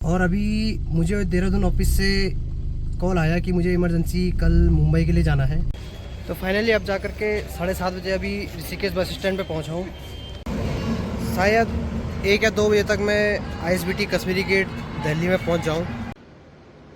और अभी मुझे देहरादून ऑफिस से कॉल आया कि मुझे इमरजेंसी कल मुंबई के लिए जाना है। तो फाइनली अब जा कर के 7:30 बजे अभी ऋषिकेश बस स्टैंड पे पहुंचा हूँ। शायद 1 या 2 बजे तक मैं ISBT कश्मीरी गेट दिल्ली में पहुंच जाऊं।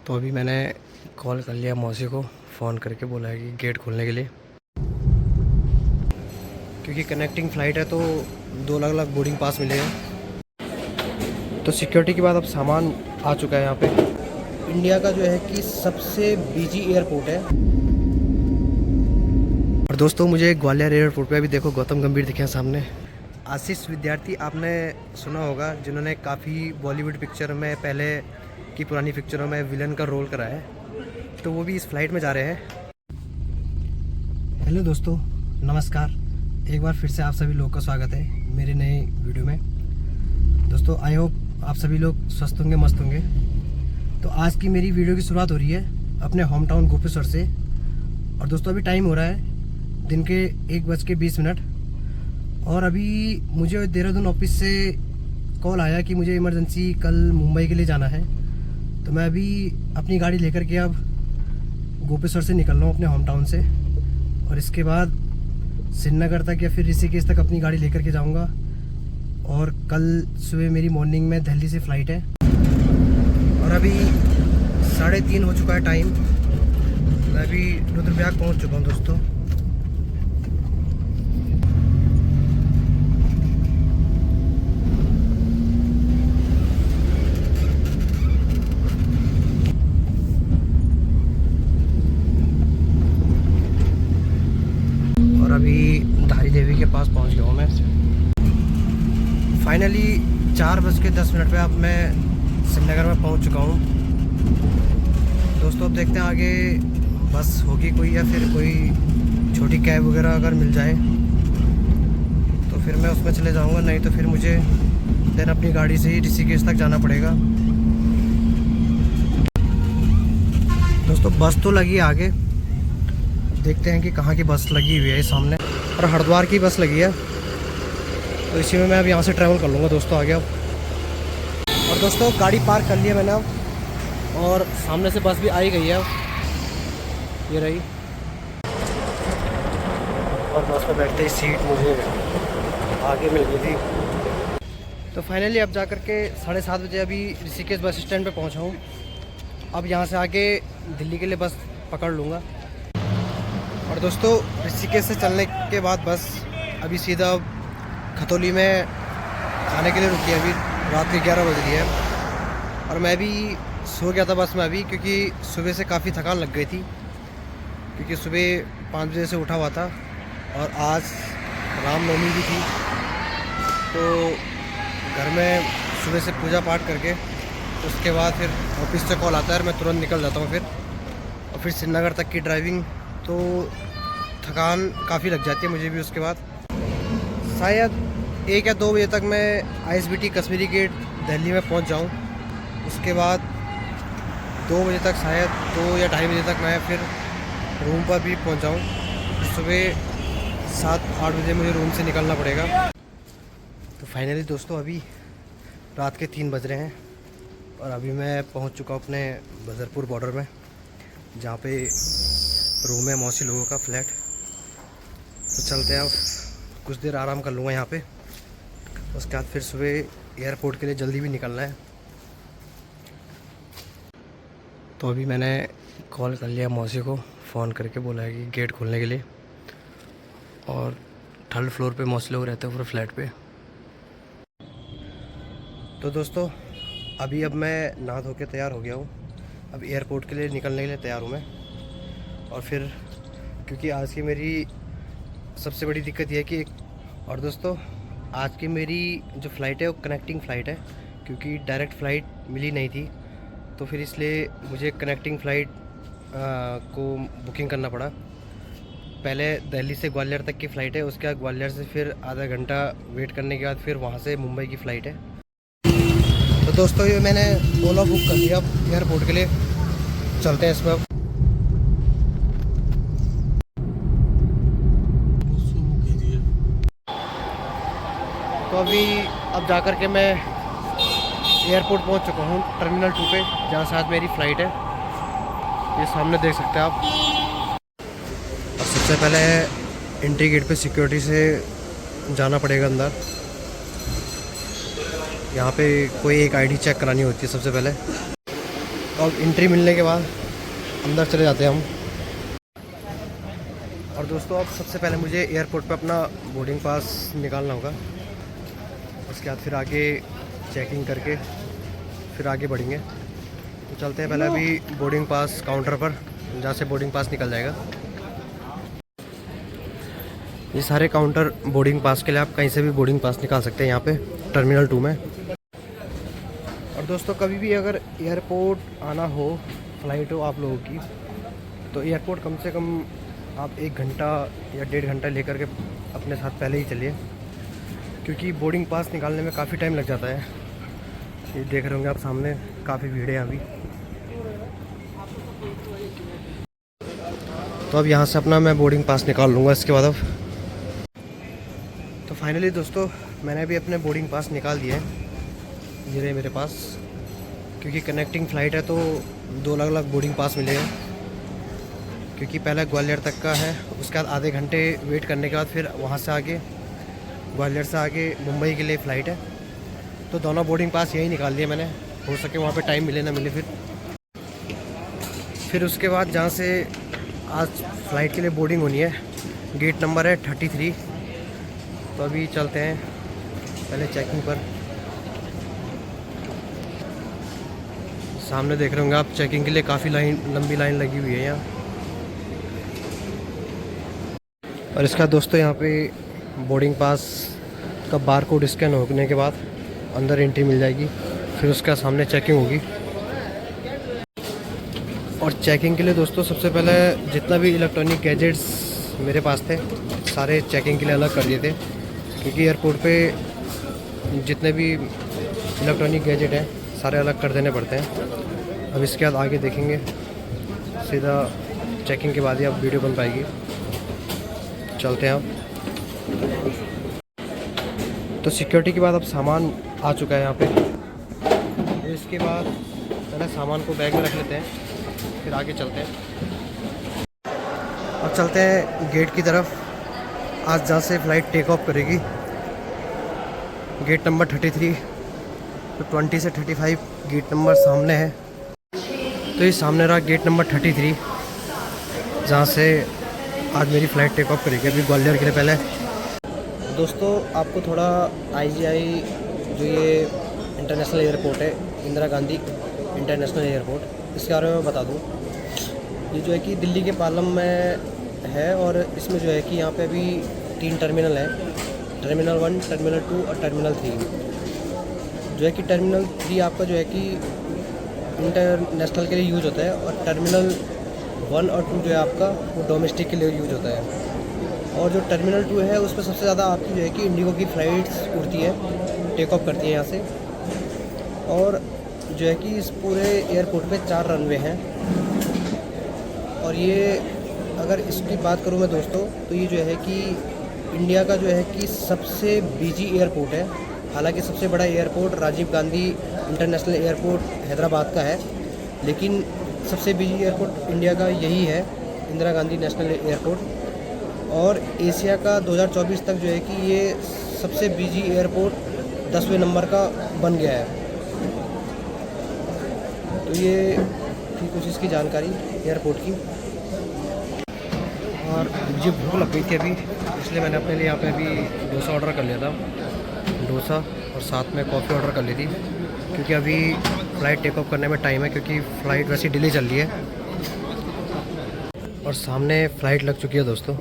तो अभी मैंने कॉल कर लिया मौसी को, फ़ोन करके बोला है कि गेट खोलने के लिए, क्योंकि कनेक्टिंग फ़्लाइट है तो 2 अलग-अलग बोर्डिंग पास मिलेगा। तो सिक्योरिटी के बाद अब सामान आ चुका है यहाँ पे। इंडिया का जो है कि सबसे बिजी एयरपोर्ट है। और दोस्तों मुझे ग्वालियर एयरपोर्ट पे अभी देखो गौतम गंभीर दिखे हैं सामने। आशीष विद्यार्थी आपने सुना होगा, जिन्होंने काफ़ी बॉलीवुड पिक्चर में, पहले की पुरानी पिक्चरों में विलन का रोल करा है, तो वो भी इस फ्लाइट में जा रहे हैं। हेलो दोस्तों, नमस्कार। एक बार फिर से आप सभी लोगों का स्वागत है मेरे नए वीडियो में। दोस्तों आई होप आप सभी लोग स्वस्थ होंगे, मस्त होंगे। तो आज की मेरी वीडियो की शुरुआत हो रही है अपने होम टाउन गोपेश्वर से। और दोस्तों अभी टाइम हो रहा है दिन के 1:20 और अभी मुझे देहरादून ऑफिस से कॉल आया कि मुझे इमरजेंसी कल मुंबई के लिए जाना है। तो मैं अभी अपनी गाड़ी लेकर के अब गोपेश्वर से निकल रहा हूँ अपने होम टाउन से, और इसके बाद श्रीनगर तक या फिर ऋषिकेश तक अपनी गाड़ी लेकर के जाऊँगा। और कल सुबह मेरी मॉर्निंग में दिल्ली से फ़्लाइट है। और अभी 3:30 हो चुका है टाइम। मैं अभी रुद्रप्रयाग पहुँच चुका हूँ दोस्तों। और अभी धारी देवी के पास पहुँच गया हूँ मैं। फाइनली 4:10 पे अब मैं श्रीनगर में पहुंच चुका हूं। दोस्तों अब देखते हैं आगे बस होगी कोई, या फिर कोई छोटी कैब वगैरह अगर मिल जाए तो फिर मैं उसमें चले जाऊंगा, नहीं तो फिर मुझे देन अपनी गाड़ी से ही ऋषिकेश तक जाना पड़ेगा। दोस्तों बस तो लगी है आगे, देखते हैं कि कहाँ की बस लगी हुई है सामने। और हरिद्वार की बस लगी है, तो इसी में मैं अब यहाँ से ट्रैवल कर लूँगा दोस्तों आगे। अब और दोस्तों गाड़ी पार्क कर लिया मैंने अब, और सामने से बस भी आ ही गई है अब, ये रही। और बस में बैठते ही सीट मुझे आगे मिल गई थी। तो फाइनली अब जा कर के 7:30 बजे अभी ऋषिकेश बस स्टैंड पे पहुँचा हूँ। अब यहाँ से आगे दिल्ली के लिए बस पकड़ लूँगा। और दोस्तों ऋषिकेश से चलने के बाद बस अभी सीधा खतौली में खाने के लिए रुकी है। अभी रात के 11 बज रही है और मैं भी सो गया था बस में अभी, क्योंकि सुबह से काफ़ी थकान लग गई थी, क्योंकि सुबह 5 बजे से उठा हुआ था और आज रामनवमी भी थी। तो घर में सुबह से पूजा पाठ करके उसके बाद फिर ऑफिस से कॉल आता है और मैं तुरंत निकल जाता हूँ फिर। और फिर श्रीनगर तक की ड्राइविंग, तो थकान काफ़ी लग जाती है मुझे भी। उसके बाद शायद 1 या 2 बजे तक मैं ISBT कश्मीरी गेट दिल्ली में पहुंच जाऊं। उसके बाद 2 बजे तक, शायद 2 या 2:30 बजे तक मैं फिर रूम पर भी पहुंच जाऊं। सुबह 7-8 बजे मुझे रूम से निकलना पड़ेगा। तो फाइनली दोस्तों अभी रात के 3 बज रहे हैं और अभी मैं पहुंच चुका हूं अपने बदरपुर बॉर्डर में, जहाँ पे रूम है मौसी लोगों का फ्लैट। तो चलते हैं, अब कुछ देर आराम कर लूँगा यहाँ पे। उसके बाद फिर सुबह एयरपोर्ट के लिए जल्दी भी निकलना है। तो अभी मैंने कॉल कर लिया मौसी को, फ़ोन करके बोला है कि गेट खोलने के लिए। और 3rd फ्लोर पे मौसी लोग रहते हैं पूरे फ्लैट पे। तो दोस्तों अभी अब मैं नहा धो के तैयार हो गया हूँ। अब एयरपोर्ट के लिए निकलने के लिए तैयार हूँ मैं। और फिर क्योंकि आज की मेरी सबसे बड़ी दिक्कत यह है कि और दोस्तों आज की मेरी जो फ़्लाइट है वो कनेक्टिंग फ़्लाइट है, क्योंकि डायरेक्ट फ़्लाइट मिली नहीं थी। तो फिर इसलिए मुझे कनेक्टिंग फ़्लाइट को बुकिंग करना पड़ा। पहले दिल्ली से ग्वालियर तक की फ़्लाइट है, उसके बाद ग्वालियर से फिर आधा घंटा वेट करने के बाद फिर वहाँ से मुंबई की फ़्लाइट है। तो दोस्तों ये मैंने ओला बुक कर लिया अब एयरपोर्ट के लिए। चलते हैं इसमें अब। तो अभी अब जा कर के मैं एयरपोर्ट पहुंच चुका हूं, टर्मिनल 2 पे, जहां से आज मेरी फ़्लाइट है। ये सामने देख सकते हैं आप। और सबसे पहले एंट्री गेट पे सिक्योरिटी से जाना पड़ेगा अंदर। यहाँ पे कोई एक आईडी चेक करानी होती है सबसे पहले। तो अब एंट्री मिलने के बाद अंदर चले जाते हैं हम। और दोस्तों अब सबसे पहले मुझे एयरपोर्ट पे अपना बोर्डिंग पास निकालना होगा। उसके बाद फिर आगे चेकिंग करके फिर आगे बढ़ेंगे। तो चलते हैं पहले अभी बोर्डिंग पास काउंटर पर, जहाँ से बोर्डिंग पास निकल जाएगा। ये सारे काउंटर बोर्डिंग पास के लिए, आप कहीं से भी बोर्डिंग पास निकाल सकते हैं यहाँ पे टर्मिनल 2 में। और दोस्तों कभी भी अगर एयरपोर्ट आना हो, फ़्लाइट हो आप लोगों की, तो एयरपोर्ट कम से कम आप 1 घंटा या 1.5 घंटा लेकर के अपने साथ पहले ही चलिए, क्योंकि बोर्डिंग पास निकालने में काफ़ी टाइम लग जाता है। ये देख रहे होंगे आप सामने काफ़ी भीड़ है अभी। तो अब यहाँ से अपना मैं बोर्डिंग पास निकाल लूँगा इसके बाद। अब तो फाइनली दोस्तों मैंने अभी अपने बोर्डिंग पास निकाल दिए हैं, ये रहे मेरे पास। क्योंकि कनेक्टिंग फ़्लाइट है तो 2 अलग अलग बोर्डिंग पास मिलेगा। क्योंकि पहले ग्वालियर तक का है, उसके बाद आधे घंटे वेट करने के बाद फिर वहाँ से आगे ग्वालियर से आगे मुंबई के लिए फ़्लाइट है। तो दोनों बोर्डिंग पास यही निकाल लिए मैंने, हो सके वहाँ पे टाइम मिले ना मिले। फिर उसके बाद जहाँ से आज फ़्लाइट के लिए बोर्डिंग होनी है, गेट नंबर है 33। तो अभी चलते हैं पहले चेकिंग पर। सामने देख रहे होंगे आप, चेकिंग के लिए काफ़ी लंबी लाइन लगी हुई है यहाँ। और इसका दोस्तों यहाँ पे बोर्डिंग पास का बार कोड स्कैन होने के बाद अंदर एंट्री मिल जाएगी। फिर उसका सामने चेकिंग होगी। और चेकिंग के लिए दोस्तों सबसे पहले जितना भी इलेक्ट्रॉनिक गैजेट्स मेरे पास थे सारे चेकिंग के लिए अलग कर दिए थे, क्योंकि एयरपोर्ट पे जितने भी इलेक्ट्रॉनिक गैजेट हैं सारे अलग कर देने पड़ते हैं। अब इसके बाद आगे देखेंगे, सीधा चेकिंग के बाद ही अब वीडियो बन पाएगी। चलते हैं अब। तो सिक्योरिटी के बाद अब सामान आ चुका है यहाँ पे। तो इसके बाद पहले सामान को बैग में रख लेते हैं, फिर आगे चलते हैं। अब चलते हैं गेट की तरफ, आज जहाँ से फ़्लाइट टेक ऑफ करेगी। Gate number 33। तो 20 से 35 गेट नंबर सामने है। तो ये सामने रहा गेट नंबर 33, जहाँ से आज मेरी फ़्लाइट टेक ऑफ करेगी अभी ग्वालियर के लिए। पहले दोस्तों आपको थोड़ा IGI जो ये इंटरनेशनल एयरपोर्ट है, इंदिरा गांधी इंटरनेशनल एयरपोर्ट, इसके बारे में बता दूँ। ये जो है कि दिल्ली के पालम में है, और इसमें जो है कि यहाँ पे अभी 3 टर्मिनल हैं, टर्मिनल 1, टर्मिनल 2 और टर्मिनल 3। जो है कि टर्मिनल 3 आपका जो है कि इंटरनेशनल के लिए यूज़ होता है, और टर्मिनल 1 और 2 जो है आपका वो डोमेस्टिक के लिए यूज़ होता है। और जो टर्मिनल 2 है उसमें सबसे ज़्यादा आपकी जो है कि इंडिगो की फ़्लाइट्स उड़ती है, टेक ऑफ करती है यहाँ से। और जो है कि इस पूरे एयरपोर्ट पे 4 रनवे हैं। और ये अगर इसकी बात करूँ मैं दोस्तों, तो ये जो है कि इंडिया का जो है कि सबसे बिजी एयरपोर्ट है। हालांकि सबसे बड़ा airport Rajiv Gandhi international airport Hyderabad का है, लेकिन सबसे बिजी एयरपोर्ट इंडिया का यही है, इंदिरा गांधी नेशनल एयरपोर्ट। और एशिया का 2024 तक जो है कि ये सबसे बिजी एयरपोर्ट 10वें नंबर का बन गया है। तो ये थी कुछ इसकी जानकारी एयरपोर्ट की। और मुझे भूख लग गई थी अभी, इसलिए मैंने अपने लिए यहाँ पे अभी डोसा ऑर्डर कर लिया था, डोसा, और साथ में कॉफ़ी ऑर्डर कर ली थी। क्योंकि अभी फ़्लाइट टेक ऑफ करने में टाइम है, क्योंकि फ़्लाइट वैसे डिले चल रही है। और सामने फ़्लाइट लग चुकी है दोस्तों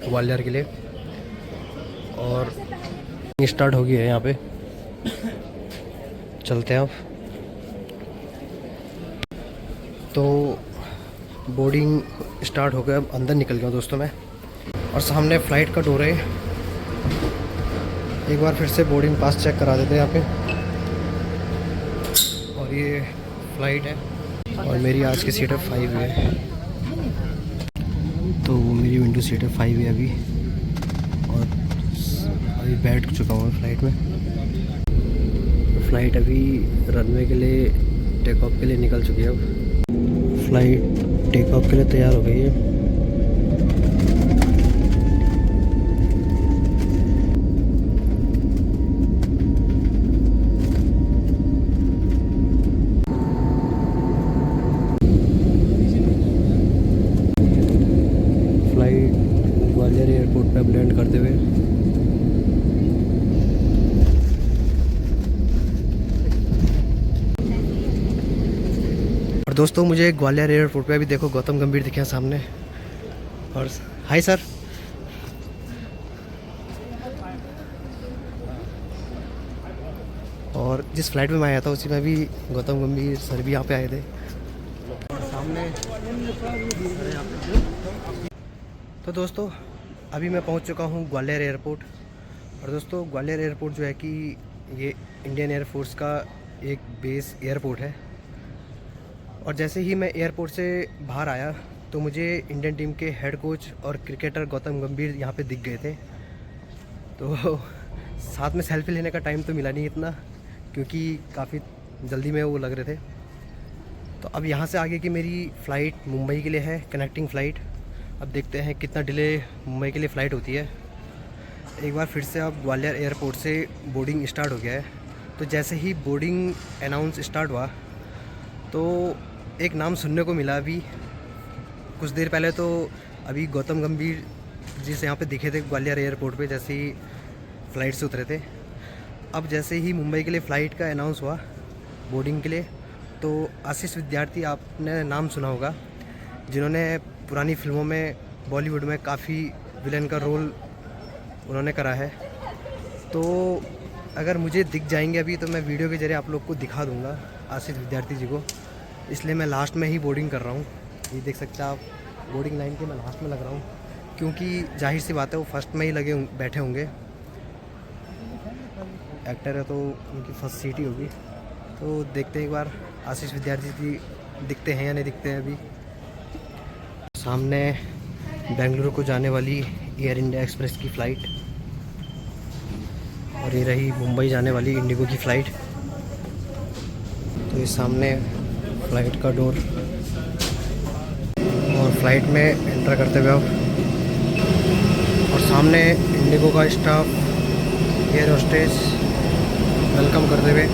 ग्वालियर के लिए, और स्टार्ट हो गई है यहाँ पे। चलते हैं अब। तो बोर्डिंग स्टार्ट हो गया, अब अंदर निकल गया दोस्तों मैं। और सामने फ़्लाइट का डोर है। एक बार फिर से बोर्डिंग पास चेक करा देते हैं यहाँ पे। और ये फ़्लाइट है, और मेरी आज की सीट है 5 है। तो मेरी विंडो सीट है 5 है अभी, और अभी बैठ चुका हूँ फ़्लाइट में। फ़्लाइट अभी रनवे के लिए टेक ऑफ के लिए निकल चुकी है। अब फ़्लाइट टेक ऑफ के लिए तैयार हो गई है। फ़्लाइट ग्वालियर एयरपोर्ट पे अब लैंड करते हुए। और दोस्तों मुझे ग्वालियर एयरपोर्ट पे अभी देखो गौतम गंभीर दिखे हैं सामने। और हाय सर। और जिस फ्लाइट में मैं आया था उसी में भी गौतम गंभीर सर भी यहाँ पे आए थे। और सामने तो दोस्तों अभी मैं पहुँच चुका हूँ ग्वालियर एयरपोर्ट। और दोस्तों ग्वालियर एयरपोर्ट जो है कि ये इंडियन एयरफोर्स का एक बेस एयरपोर्ट है। और जैसे ही मैं एयरपोर्ट से बाहर आया तो मुझे इंडियन टीम के हेड कोच और क्रिकेटर गौतम गंभीर यहाँ पे दिख गए थे। तो साथ में सेल्फी लेने का टाइम तो मिला नहीं इतना, क्योंकि काफ़ी जल्दी में वो लग रहे थे। तो अब यहाँ से आगे की मेरी फ़्लाइट मुंबई के लिए है, कनेक्टिंग फ़्लाइट। अब देखते हैं कितना डिले मुंबई के लिए फ़्लाइट होती है। एक बार फिर से अब ग्वालियर एयरपोर्ट से बोर्डिंग स्टार्ट हो गया है। तो जैसे ही बोर्डिंग अनाउंस स्टार्ट हुआ तो एक नाम सुनने को मिला अभी कुछ देर पहले। तो अभी गौतम गंभीर जी से यहाँ पे दिखे थे ग्वालियर एयरपोर्ट पे जैसे ही फ़्लाइट से उतरे थे। अब जैसे ही मुंबई के लिए फ़्लाइट का अनाउंस हुआ बोर्डिंग के लिए, तो आशीष विद्यार्थी आपने नाम सुना होगा, जिन्होंने पुरानी फिल्मों में बॉलीवुड में काफ़ी विलन का रोल उन्होंने करा है। तो अगर मुझे दिख जाएंगे अभी तो मैं वीडियो के ज़रिए आप लोग को दिखा दूंगा आशीष विद्यार्थी जी को, इसलिए मैं लास्ट में ही बोर्डिंग कर रहा हूँ। ये देख सकते हैं आप, बोर्डिंग लाइन के मैं लास्ट में लग रहा हूँ, क्योंकि जाहिर सी बात है वो फर्स्ट में ही बैठे होंगे। एक्टर है तो उनकी फर्स्ट सीट ही होगी। तो देखते हैं एक बार आशीष विद्यार्थी जी दिखते हैं या नहीं दिखते हैं। अभी सामने बेंगलुरु को जाने वाली एयर इंडिया एक्सप्रेस की फ़्लाइट, और ये रही मुंबई जाने वाली इंडिगो की फ़्लाइट। तो ये सामने फ़्लाइट का डोर, और फ़्लाइट में एंटर करते हुए अब, और सामने इंडिगो का स्टाफ, एयर होस्टेस वेलकम करते हुए।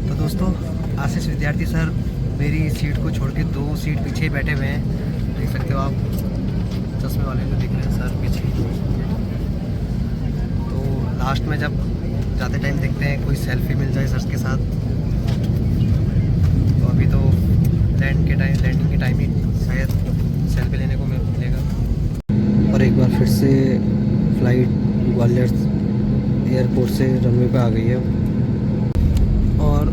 तो दोस्तों आशीष विद्यार्थी सर मेरी सीट को छोड़ के 2 सीट पीछे बैठे हुए हैं, देख सकते हो आप, चश्मे वाले जो दिख रहे हैं सर पीछे। तो लास्ट में जब जाते टाइम देखते हैं कोई सेल्फी मिल जाए सर के साथ। तो अभी तो लैंडिंग के टाइम ही शायद सेल्फी लेने को मिलेगा। और एक बार फिर से फ़्लाइट ग्वालियर एयरपोर्ट से रनवे पे आ गई है। और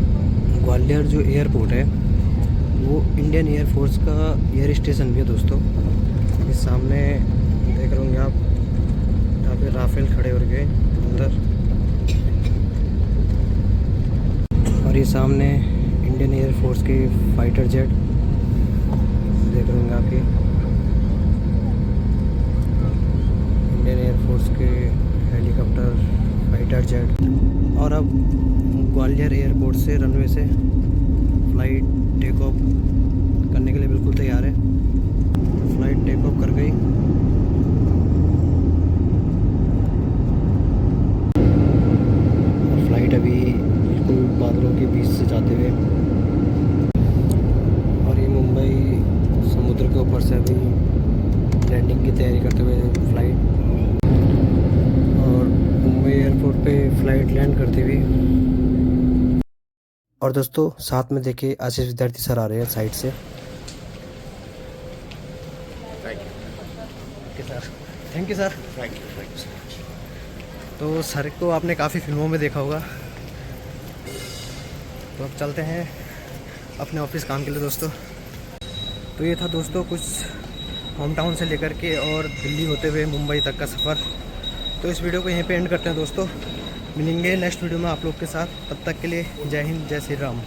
ग्वालियर जो एयरपोर्ट है वो इंडियन एयरफोर्स का एयर स्टेशन भी है दोस्तों। इस सामने देख रहे होंगे आप, यहाँ पे राफेल खड़े हो गए अंदर। और ये सामने इंडियन एयरफोर्स के फाइटर जेट देख रहे होंगे आप, ये इंडियन एयरफोर्स के हेलीकॉप्टर फाइटर जेट। और अब ग्वालियर एयरपोर्ट से रनवे से फ़्लाइट टेक ऑफ करने के लिए बिल्कुल तैयार है। फ़्लाइट टेक ऑफ कर गई। और फ़्लाइट अभी बिल्कुल बादलों के बीच से जाते हुए, और ये मुंबई समुद्र के ऊपर से अभी लैंडिंग की तैयारी करते हुए फ़्लाइट, और मुंबई एयरपोर्ट पे फ़्लाइट लैंड करती हुई। और दोस्तों साथ में देखिए आशीष विद्यार्थी सर आ रहे हैं साइड से। Thank you sir. Thank you sir. तो सर को आपने काफ़ी फिल्मों में देखा होगा। तो अब चलते हैं अपने ऑफिस काम के लिए दोस्तों। तो ये था दोस्तों कुछ होम टाउन से लेकर के और दिल्ली होते हुए मुंबई तक का सफ़र। तो इस वीडियो को यहीं पे एंड करते हैं दोस्तों। मिलेंगे नेक्स्ट वीडियो में आप लोग के साथ, तब तक के लिए जय हिंद, जय श्री राम।